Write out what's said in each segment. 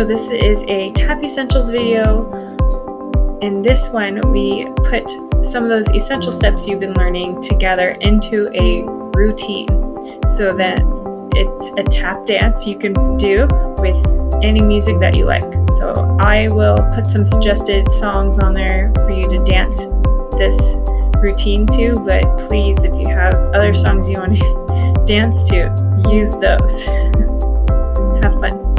So this is a Tap Essentials video. In this one, we put some of those essential steps you've been learning together into a routine so that it's a tap dance you can do with any music that you like. So I will put some suggested songs on there for you to dance this routine to, but please, if you have other songs you want to dance to, use those. Have fun.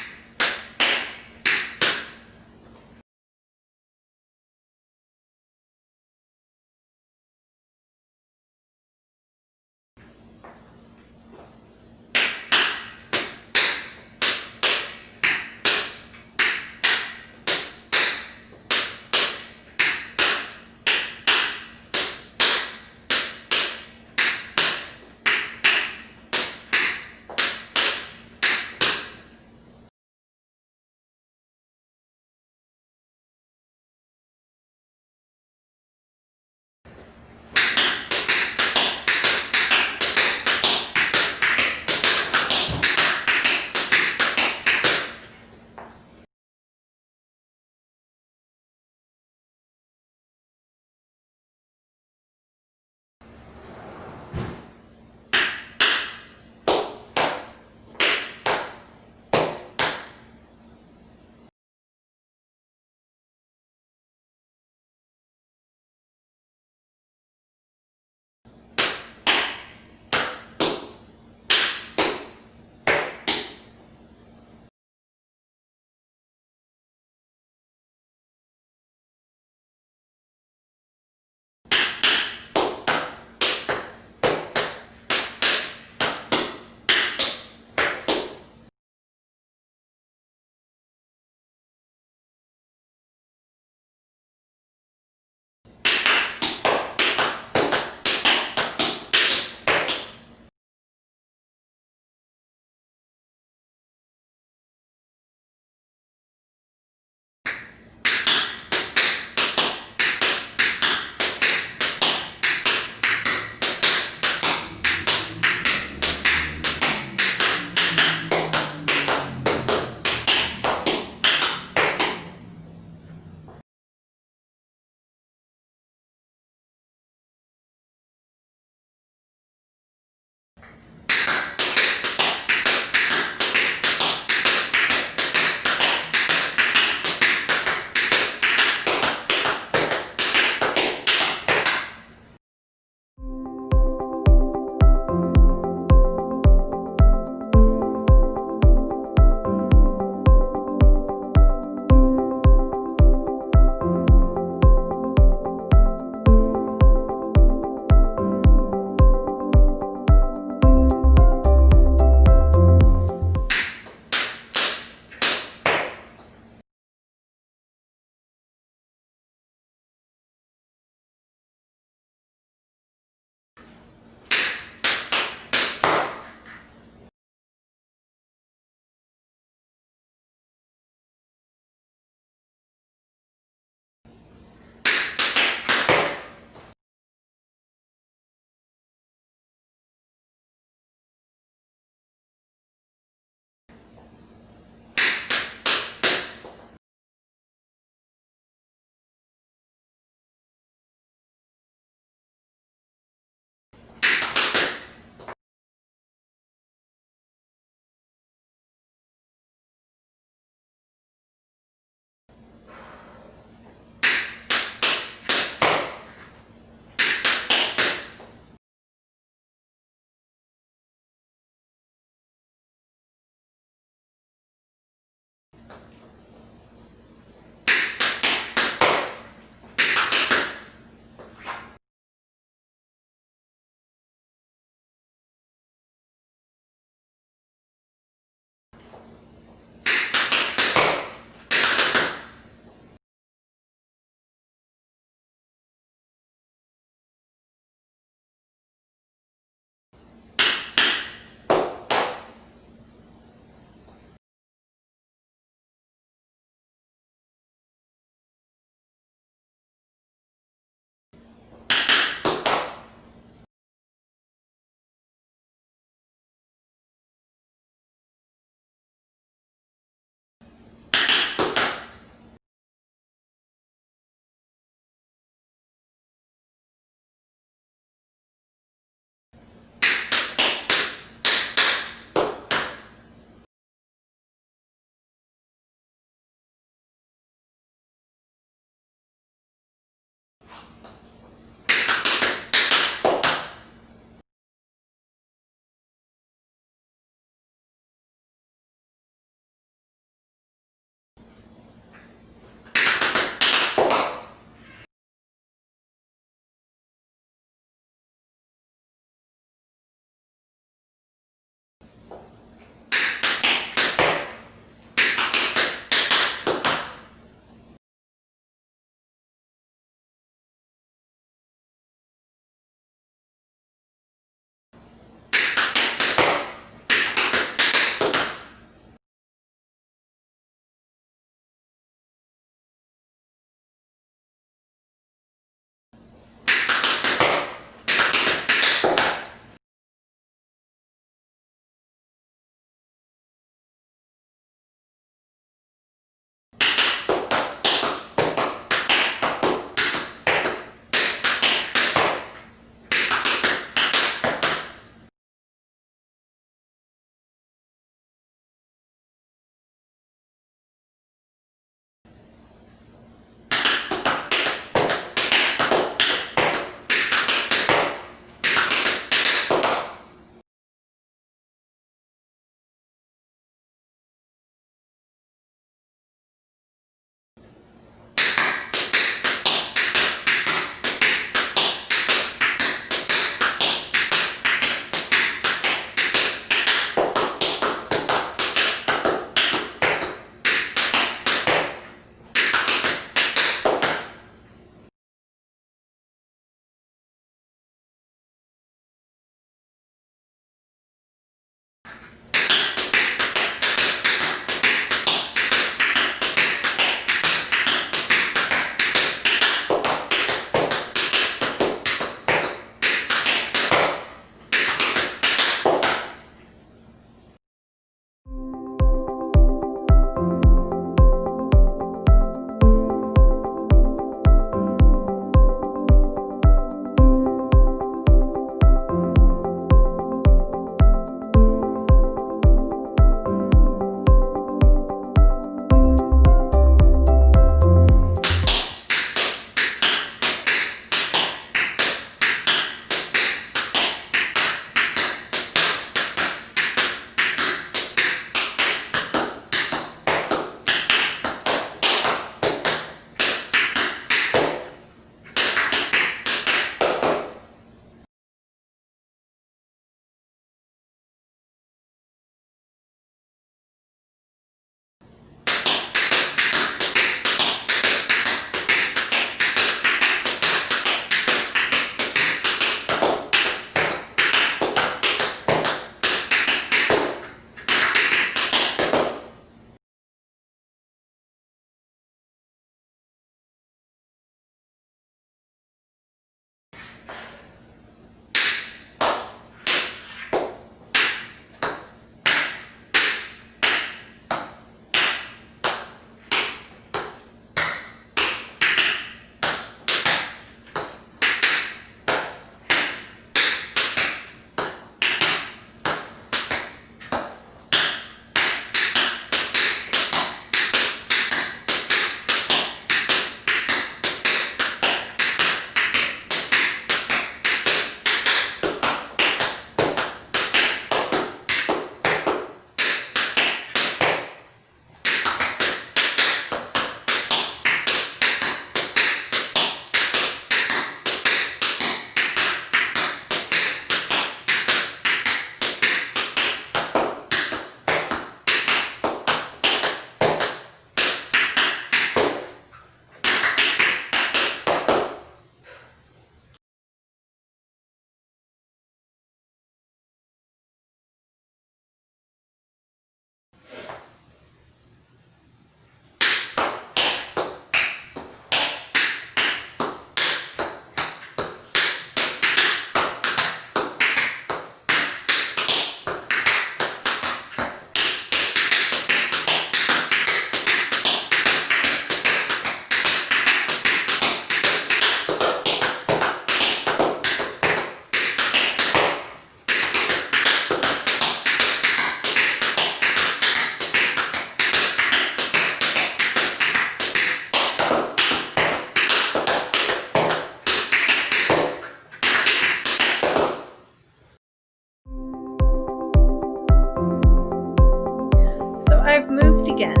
again.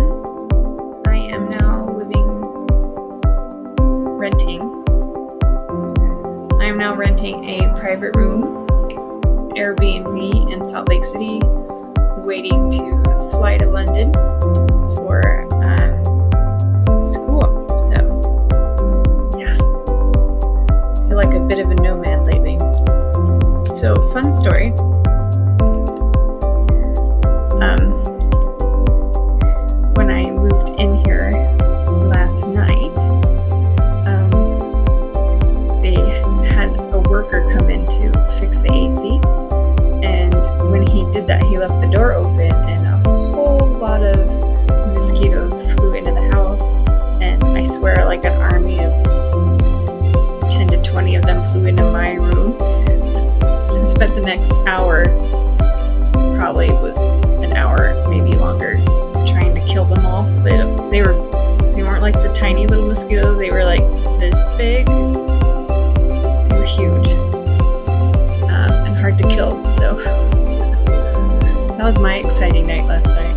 I am now renting a private room, Airbnb in Salt Lake City, waiting to fly to London for school. So, yeah, I feel like a bit of a nomad lately. So, fun story. When I moved in here last night, they had a worker come in to fix the AC, and when he did that, he left the door open, and a whole lot of mosquitoes flew into the house, and I swear like an army of 10 to 20 of them flew into my room. So I spent the next hour, probably was an hour, maybe longer, trying to kill them all. They weren't like the tiny little mosquitoes, they were like this big. They were huge and hard to kill. So that was my exciting night last night.